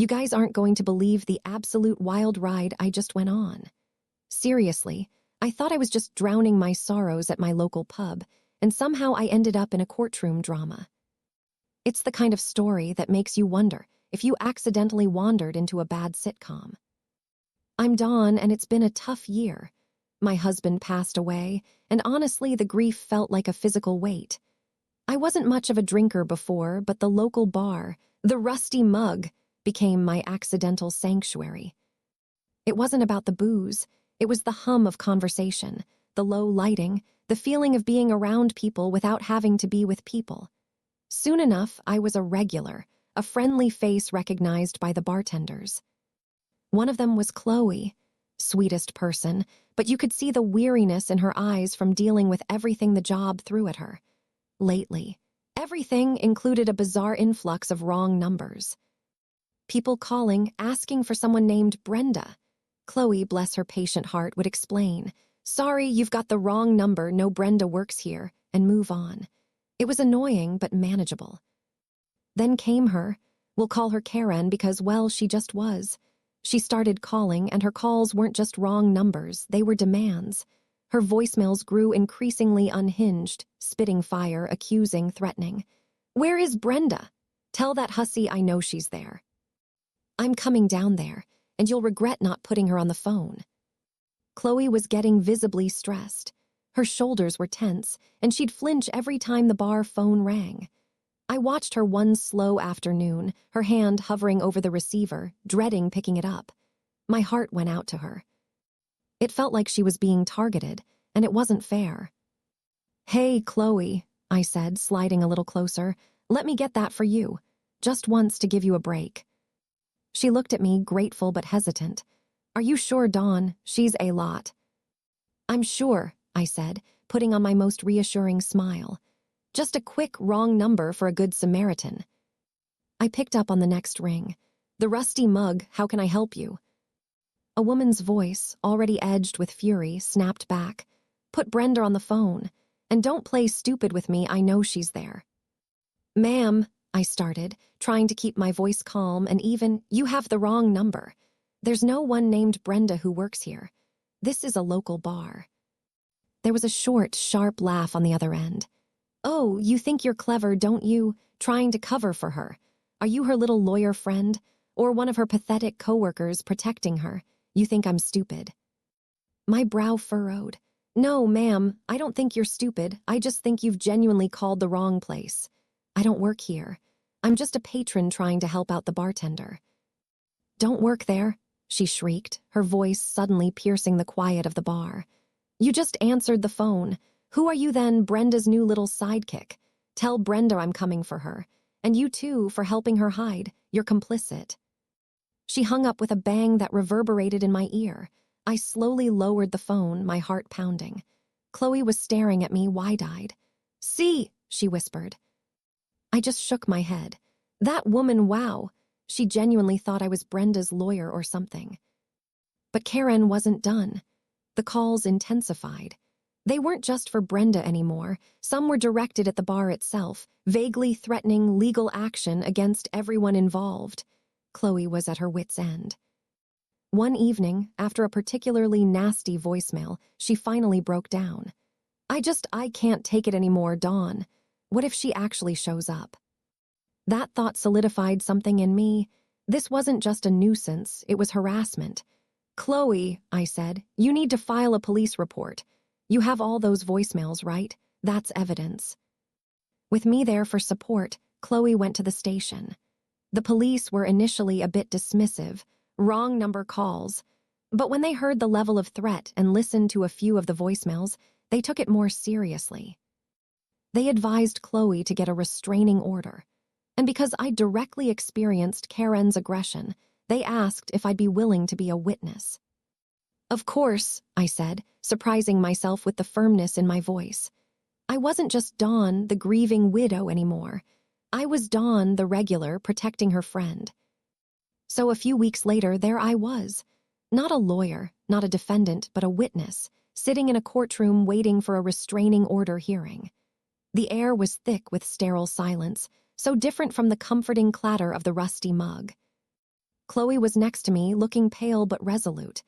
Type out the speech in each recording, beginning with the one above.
You guys aren't going to believe the absolute wild ride I just went on. Seriously, I thought I was just drowning my sorrows at my local pub, and somehow I ended up in a courtroom drama. It's the kind of story that makes you wonder if you accidentally wandered into a bad sitcom. I'm Dawn, and it's been a tough year. My husband passed away, and honestly, the grief felt like a physical weight. I wasn't much of a drinker before, but the local bar, the Rusty Mug, became my accidental sanctuary. It wasn't about the booze. It was the hum of conversation, the low lighting, the feeling of being around people without having to be with people. Soon enough, I was a regular, a friendly face recognized by the bartenders. One of them was Chloe, sweetest person, but you could see the weariness in her eyes from dealing with everything the job threw at her. Lately, everything included a bizarre influx of wrong numbers. People calling, asking for someone named Brenda. Chloe, bless her patient heart, would explain, "Sorry, you've got the wrong number, no Brenda works here," and move on. It was annoying, but manageable. Then came her. We'll call her Karen because, well, she just was. She started calling, and her calls weren't just wrong numbers, they were demands. Her voicemails grew increasingly unhinged, spitting fire, accusing, threatening. "Where is Brenda? Tell that hussy I know she's there. I'm coming down there, and you'll regret not putting her on the phone." Chloe was getting visibly stressed. Her shoulders were tense, and she'd flinch every time the bar phone rang. I watched her one slow afternoon, her hand hovering over the receiver, dreading picking it up. My heart went out to her. It felt like she was being targeted, and it wasn't fair. "Hey, Chloe," I said, sliding a little closer. "Let me get that for you. Just once to give you a break." She looked at me, grateful but hesitant. "Are you sure, Dawn? She's a lot." "I'm sure," I said, putting on my most reassuring smile. "Just a quick wrong number for a good Samaritan." I picked up on the next ring. "The Rusty Mug, how can I help you?" A woman's voice, already edged with fury, snapped back. "Put Brenda on the phone. And don't play stupid with me, I know she's there." "Ma'am," I started, trying to keep my voice calm and even, "You have the wrong number. There's no one named Brenda who works here. This is a local bar." There was a short, sharp laugh on the other end. "Oh, you think you're clever, don't you? Trying to cover for her. Are you her little lawyer friend? Or one of her pathetic coworkers protecting her? You think I'm stupid?" My brow furrowed. "No, ma'am, I don't think you're stupid. I just think you've genuinely called the wrong place. I don't work here. I'm just a patron trying to help out the bartender." "Don't work there," she shrieked, her voice suddenly piercing the quiet of the bar. "You just answered the phone. Who are you then, Brenda's new little sidekick? Tell Brenda I'm coming for her. And you too, for helping her hide. You're complicit." She hung up with a bang that reverberated in my ear. I slowly lowered the phone, my heart pounding. Chloe was staring at me wide-eyed. "See," she whispered. I just shook my head. That woman, wow. She genuinely thought I was Brenda's lawyer or something. But Karen wasn't done. The calls intensified. They weren't just for Brenda anymore. Some were directed at the bar itself, vaguely threatening legal action against everyone involved. Chloe was at her wit's end. One evening, after a particularly nasty voicemail, she finally broke down. I can't take it anymore, Dawn. What if she actually shows up?" That thought solidified something in me. This wasn't just a nuisance, it was harassment. "Chloe," I said, "you need to file a police report. You have all those voicemails, right? That's evidence." With me there for support, Chloe went to the station. The police were initially a bit dismissive, wrong number calls, but when they heard the level of threat and listened to a few of the voicemails, they took it more seriously. They advised Chloe to get a restraining order, and because I directly experienced Karen's aggression, they asked if I'd be willing to be a witness. "Of course," I said, surprising myself with the firmness in my voice. I wasn't just Dawn, the grieving widow, anymore. I was Dawn, the regular, protecting her friend. So a few weeks later, there I was. Not a lawyer, not a defendant, but a witness, sitting in a courtroom waiting for a restraining order hearing. The air was thick with sterile silence, so different from the comforting clatter of the Rusty Mug. Chloe was next to me, looking pale but resolute.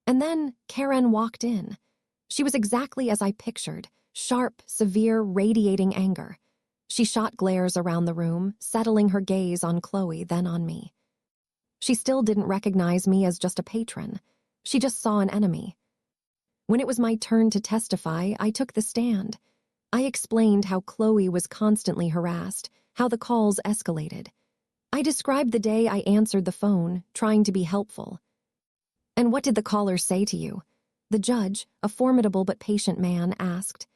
And then Karen walked in. She was exactly as I pictured, sharp, severe, radiating anger. She shot glares around the room, settling her gaze on Chloe, then on me. She still didn't recognize me as just a patron. She just saw an enemy. When it was my turn to testify, I took the stand. I explained how Chloe was constantly harassed, how the calls escalated. I described the day I answered the phone, trying to be helpful. "And what did the caller say to you?" The judge, a formidable but patient man, asked.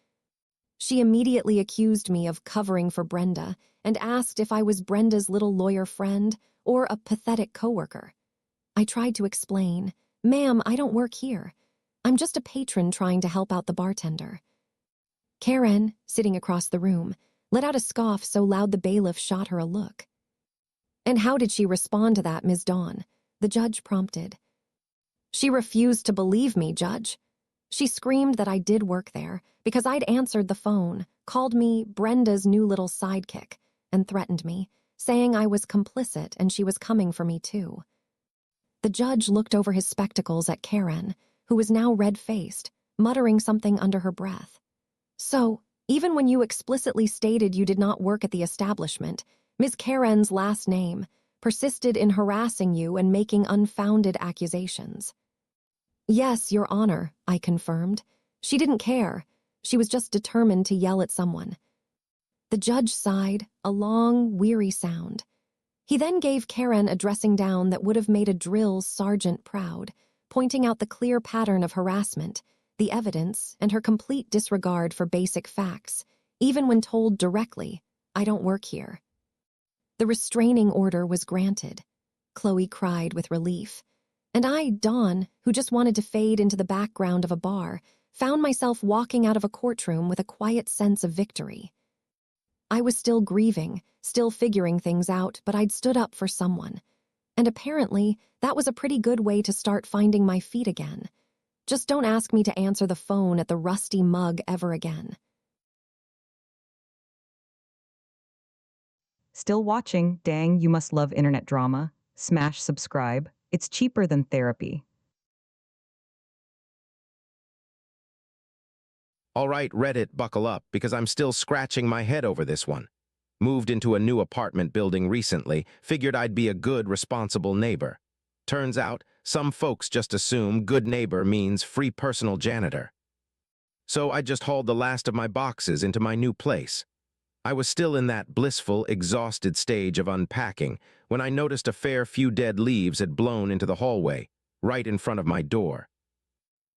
She immediately accused me of covering for Brenda and asked if I was Brenda's little lawyer friend or a pathetic coworker. I tried to explain, "Ma'am, I don't work here. I'm just a patron trying to help out the bartender." Karen, sitting across the room, let out a scoff so loud the bailiff shot her a look. "And how did she respond to that, Ms. Dawn?" the judge prompted. "She refused to believe me, Judge. She screamed that I did work there because I'd answered the phone, called me Brenda's new little sidekick, and threatened me, saying I was complicit and she was coming for me too." The judge looked over his spectacles at Karen, who was now red-faced, muttering something under her breath. "So, even when you explicitly stated you did not work at the establishment, Ms. Karen's last name persisted in harassing you and making unfounded accusations." "Yes, Your Honor," I confirmed. "She didn't care. She was just determined to yell at someone." The judge sighed, a long, weary sound. He then gave Karen a dressing down that would have made a drill sergeant proud, pointing out the clear pattern of harassment, the evidence, and her complete disregard for basic facts, even when told directly, "I don't work here." The restraining order was granted. Chloe cried with relief. And I, Dawn, who just wanted to fade into the background of a bar, found myself walking out of a courtroom with a quiet sense of victory. I was still grieving, still figuring things out, but I'd stood up for someone. And apparently, that was a pretty good way to start finding my feet again. Just don't ask me to answer the phone at the Rusty Mug ever again. Still watching? Dang, you must love internet drama. Smash subscribe. It's cheaper than therapy. All right, Reddit, buckle up, because I'm still scratching my head over this one. Moved into a new apartment building recently, figured I'd be a good, responsible neighbor. Turns out, some folks just assume good neighbor means free personal janitor. So I just hauled the last of my boxes into my new place. I was still in that blissful, exhausted stage of unpacking when I noticed a fair few dead leaves had blown into the hallway, right in front of my door.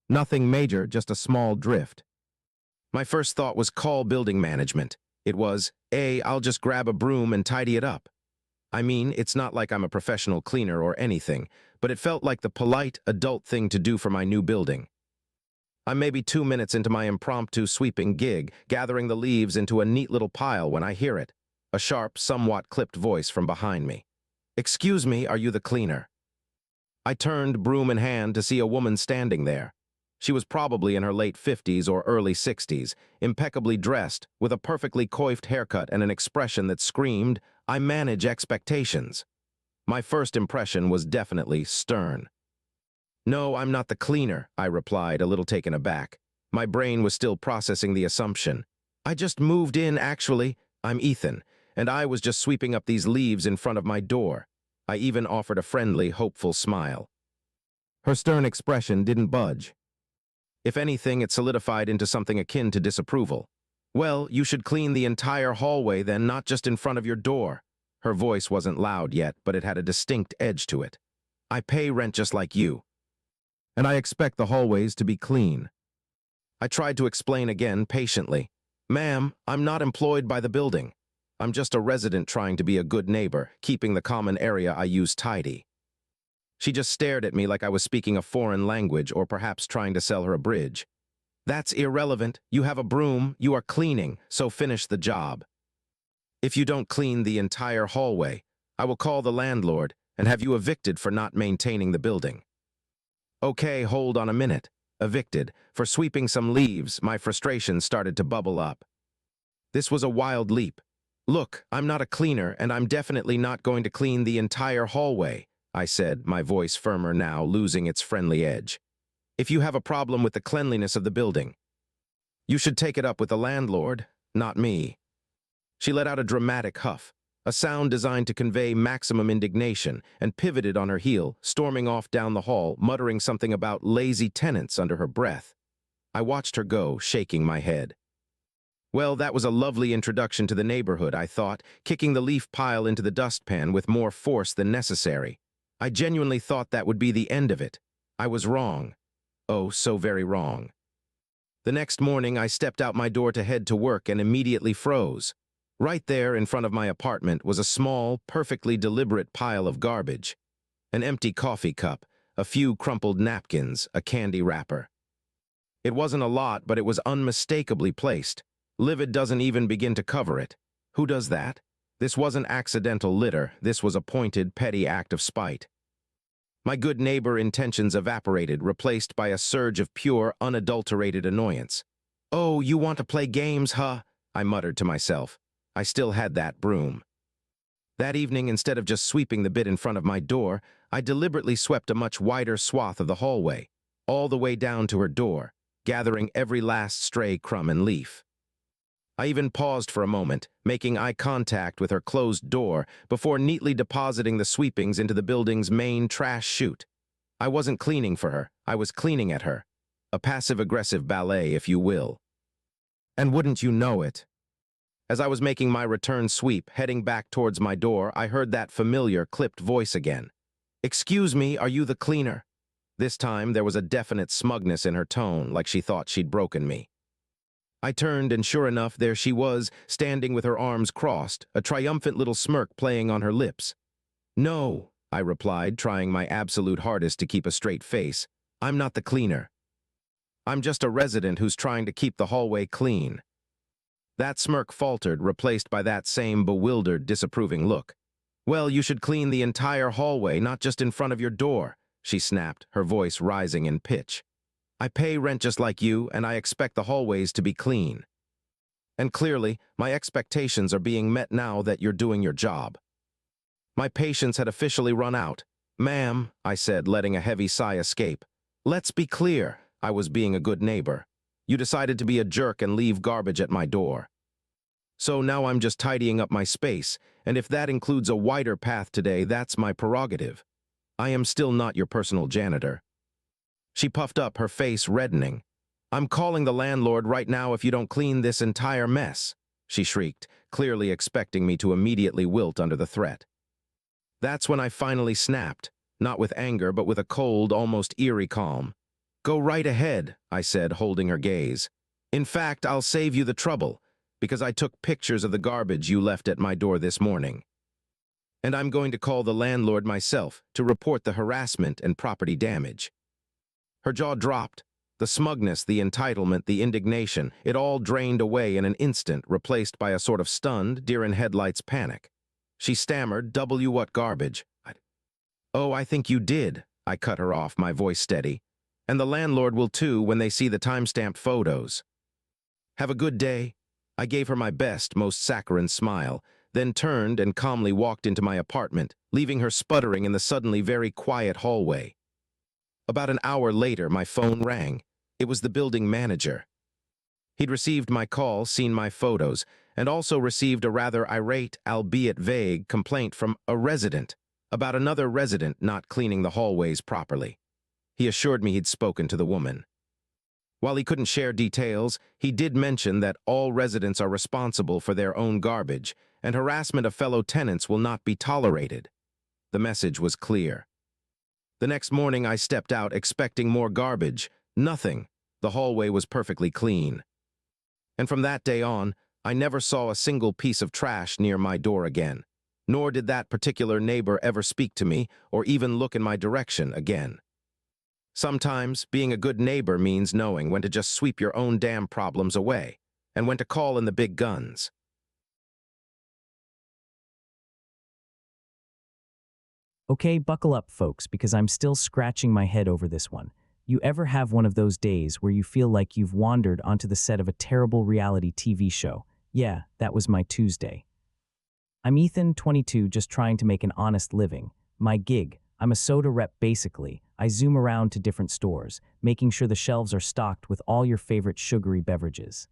Nothing major, just a small drift. My first thought was call building management. It was, I'll just grab a broom and tidy it up. I mean, it's not like I'm a professional cleaner or anything, but it felt like the polite, adult thing to do for my new building. I'm maybe 2 minutes into my impromptu sweeping gig, gathering the leaves into a neat little pile when I hear it, a sharp, somewhat clipped voice from behind me. "Excuse me, are you the cleaner?" I turned, broom in hand, to see a woman standing there. She was probably in her late 50s or early 60s, impeccably dressed, with a perfectly coiffed haircut and an expression that screamed, "I manage expectations." My first impression was definitely stern. "No, I'm not the cleaner," I replied, a little taken aback. My brain was still processing the assumption. "I just moved in, actually. I'm Ethan, and I was just sweeping up these leaves in front of my door." I even offered a friendly, hopeful smile. Her stern expression didn't budge. If anything, it solidified into something akin to disapproval. "Well, you should clean the entire hallway then, not just in front of your door." Her voice wasn't loud yet, but it had a distinct edge to it. "I pay rent just like you, and I expect the hallways to be clean." I tried to explain again, patiently. "Ma'am, I'm not employed by the building. I'm just a resident trying to be a good neighbor, keeping the common area I use tidy." She just stared at me like I was speaking a foreign language or perhaps trying to sell her a bridge. "That's irrelevant. You have a broom, you are cleaning, so finish the job. If you don't clean the entire hallway, I will call the landlord and have you evicted for not maintaining the building." "Okay, hold on a minute." Evicted. For sweeping some leaves, my frustration started to bubble up. This was a wild leap. "Look, I'm not a cleaner, and I'm definitely not going to clean the entire hallway. I said, my voice firmer now, losing its friendly edge. If you have a problem with the cleanliness of the building, you should take it up with the landlord, not me. She let out a dramatic huff, a sound designed to convey maximum indignation, and pivoted on her heel, storming off down the hall, muttering something about lazy tenants under her breath. I watched her go, shaking my head. Well, that was a lovely introduction to the neighborhood, I thought, kicking the leaf pile into the dustpan with more force than necessary. I genuinely thought that would be the end of it. I was wrong. Oh, so very wrong. The next morning, I stepped out my door to head to work and immediately froze. Right there in front of my apartment was a small, perfectly deliberate pile of garbage. An empty coffee cup, a few crumpled napkins, a candy wrapper. It wasn't a lot, but it was unmistakably placed. Livid doesn't even begin to cover it. Who does that? This wasn't accidental litter. This was a pointed, petty act of spite. My good neighbor intentions evaporated, replaced by a surge of pure, unadulterated annoyance. "Oh, you want to play games, huh?" I muttered to myself. I still had that broom. That evening, instead of just sweeping the bit in front of my door, I deliberately swept a much wider swath of the hallway, all the way down to her door, gathering every last stray crumb and leaf. I even paused for a moment, making eye contact with her closed door before neatly depositing the sweepings into the building's main trash chute. I wasn't cleaning for her, I was cleaning at her. A passive-aggressive ballet, if you will. And wouldn't you know it? As I was making my return sweep, heading back towards my door, I heard that familiar, clipped voice again. "Excuse me, are you the cleaner?" This time, there was a definite smugness in her tone, like she thought she'd broken me. I turned, and sure enough, there she was, standing with her arms crossed, a triumphant little smirk playing on her lips. "No," I replied, trying my absolute hardest to keep a straight face. "I'm not the cleaner. I'm just a resident who's trying to keep the hallway clean." That smirk faltered, replaced by that same bewildered, disapproving look. "Well, you should clean the entire hallway, not just in front of your door," she snapped, her voice rising in pitch. "I pay rent just like you, and I expect the hallways to be clean. And clearly, my expectations are being met now that you're doing your job." My patience had officially run out. "Ma'am," I said, letting a heavy sigh escape. "Let's be clear, I was being a good neighbor. You decided to be a jerk and leave garbage at my door. So now I'm just tidying up my space, and if that includes a wider path today, that's my prerogative. I am still not your personal janitor." She puffed up, her face reddening. "I'm calling the landlord right now if you don't clean this entire mess," she shrieked, clearly expecting me to immediately wilt under the threat. That's when I finally snapped, not with anger, but with a cold, almost eerie calm. "Go right ahead," I said, holding her gaze. "In fact, I'll save you the trouble, because I took pictures of the garbage you left at my door this morning. And I'm going to call the landlord myself to report the harassment and property damage." Her jaw dropped. The smugness, the entitlement, the indignation, it all drained away in an instant, replaced by a sort of stunned, deer-in-headlights panic. She stammered, "W what garbage?" "Oh, I think you did," I cut her off, my voice steady. "And the landlord will too when they see the time-stamped photos. Have a good day." I gave her my best, most saccharine smile, then turned and calmly walked into my apartment, leaving her sputtering in the suddenly very quiet hallway. About an hour later, my phone rang. It was the building manager. He'd received my call, seen my photos, and also received a rather irate, albeit vague, complaint from a resident about another resident not cleaning the hallways properly. He assured me he'd spoken to the woman. While he couldn't share details, he did mention that all residents are responsible for their own garbage, and harassment of fellow tenants will not be tolerated. The message was clear. The next morning, I stepped out expecting more garbage. Nothing. The hallway was perfectly clean. And from that day on, I never saw a single piece of trash near my door again, nor did that particular neighbor ever speak to me or even look in my direction again. Sometimes, being a good neighbor means knowing when to just sweep your own damn problems away, and when to call in the big guns. Okay, buckle up, folks, because I'm still scratching my head over this one. You ever have one of those days where you feel like you've wandered onto the set of a terrible reality TV show? Yeah, that was my Tuesday. I'm Ethan, 22, just trying to make an honest living. My gig, I'm a soda rep basically. I zoom around to different stores, making sure the shelves are stocked with all your favorite sugary beverages.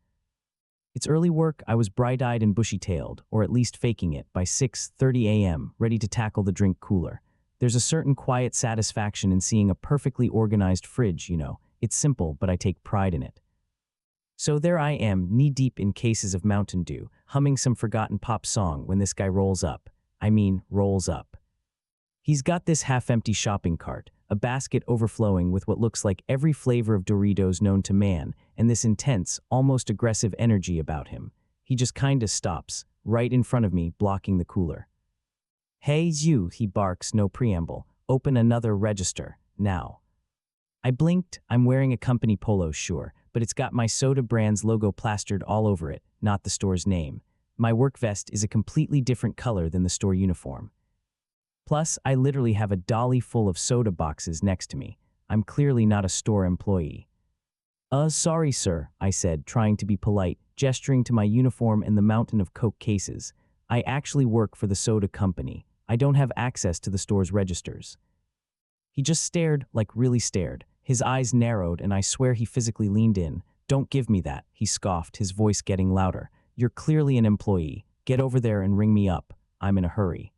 It's early work. I was bright-eyed and bushy-tailed, or at least faking it, by 6:30 a.m., ready to tackle the drink cooler. There's a certain quiet satisfaction in seeing a perfectly organized fridge, you know. It's simple, but I take pride in it. So there I am, knee-deep in cases of Mountain Dew, humming some forgotten pop song when this guy rolls up. Rolls up. He's got this half-empty shopping cart, a basket overflowing with what looks like every flavor of Doritos known to man, and this intense, almost aggressive energy about him. He just kinda stops, right in front of me, blocking the cooler. "Hey you," he barks, no preamble. "Open another register, now." I blinked. I'm wearing a company polo, sure, but it's got my soda brand's logo plastered all over it, not the store's name. My work vest is a completely different color than the store uniform. Plus, I literally have a dolly full of soda boxes next to me. I'm clearly not a store employee. Sorry, sir," I said, trying to be polite, gesturing to my uniform and the mountain of Coke cases. "I actually work for the soda company. I don't have access to the store's registers." He just stared, like really stared. His eyes narrowed, and I swear he physically leaned in. "Don't give me that," he scoffed, his voice getting louder. "You're clearly an employee. Get over there and ring me up. I'm in a hurry."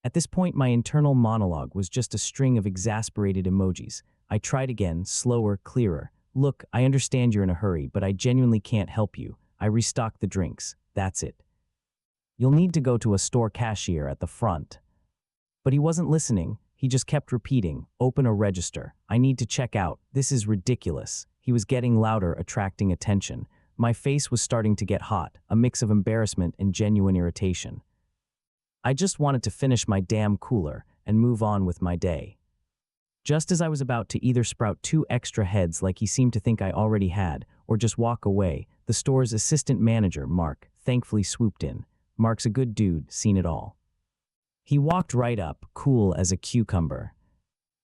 At this point, my internal monologue was just a string of exasperated emojis. I tried again, slower, clearer. "Look, I understand you're in a hurry, but I genuinely can't help you. I restocked the drinks. That's it. You'll need to go to a store cashier at the front." But he wasn't listening. He just kept repeating, "Open a register. I need to check out. This is ridiculous." He was getting louder, attracting attention. My face was starting to get hot, a mix of embarrassment and genuine irritation. I just wanted to finish my damn cooler and move on with my day. Just as I was about to either sprout 2 extra heads like he seemed to think I already had, or just walk away, the store's assistant manager, Mark, thankfully swooped in. Mark's a good dude, seen it all. He walked right up, cool as a cucumber.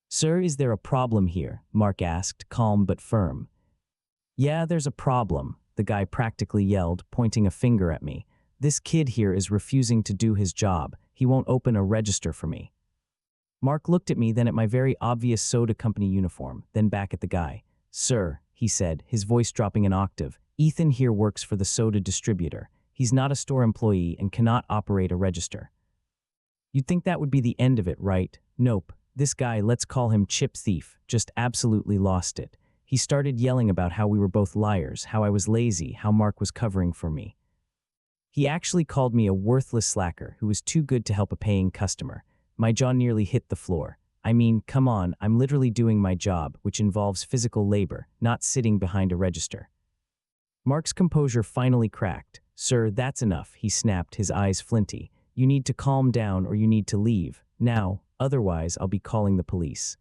"Sir, is there a problem here?" Mark asked, calm but firm. "Yeah, there's a problem," the guy practically yelled, pointing a finger at me. "This kid here is refusing to do his job. He won't open a register for me." Mark looked at me, then at my very obvious soda company uniform, then back at the guy. "Sir," he said, his voice dropping an octave, "Ethan here works for the soda distributor. He's not a store employee and cannot operate a register." You'd think that would be the end of it, right? Nope. This guy, let's call him Chip Thief, just absolutely lost it. He started yelling about how we were both liars, how I was lazy, how Mark was covering for me. He actually called me a worthless slacker who was too good to help a paying customer. My jaw nearly hit the floor. Come on, I'm literally doing my job, which involves physical labor, not sitting behind a register. Mark's composure finally cracked. "Sir, that's enough," he snapped, his eyes flinty. "You need to calm down or you need to leave. Now, otherwise I'll be calling the police."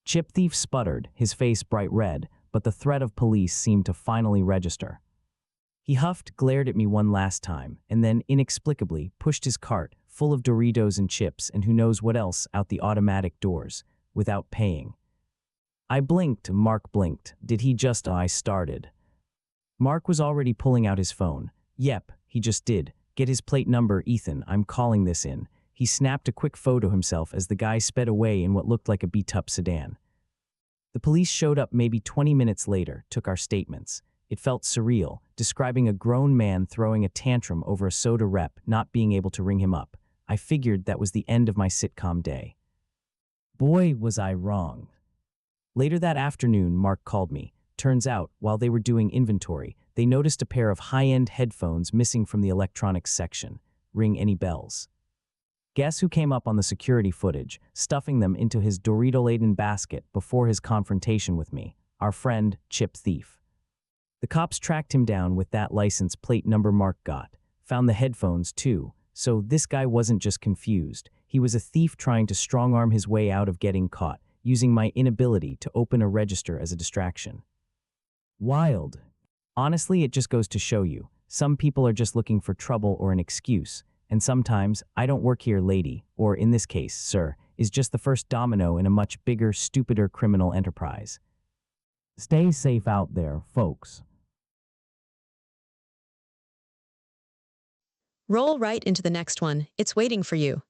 Chip Thief sputtered, his face bright red, but the threat of police seemed to finally register. He huffed, glared at me one last time, and then, inexplicably, pushed his cart, full of Doritos and chips and who knows what else, out the automatic doors, without paying. I blinked, Mark blinked. Did he just? I started. Mark was already pulling out his phone. "Yep, he just did. Get his plate number, Ethan, I'm calling this in." He snapped a quick photo himself as the guy sped away in what looked like a beat-up sedan. The police showed up maybe 20 minutes later, took our statements. It felt surreal, describing a grown man throwing a tantrum over a soda rep not being able to ring him up. I figured that was the end of my sitcom day. Boy, was I wrong. Later that afternoon, Mark called me. Turns out, while they were doing inventory, they noticed a pair of high-end headphones missing from the electronics section. Ring any bells? Guess who came up on the security footage, stuffing them into his Dorito-laden basket before his confrontation with me? Our friend, Chip Thief. The cops tracked him down with that license plate number Mark got. Found the headphones, too. So this guy wasn't just confused. He was a thief trying to strong-arm his way out of getting caught, using my inability to open a register as a distraction. Wild. Honestly, it just goes to show you, some people are just looking for trouble or an excuse, and sometimes, "I don't work here, lady," or in this case, sir, is just the first domino in a much bigger, stupider criminal enterprise. Stay safe out there, folks. Roll right into the next one. It's waiting for you.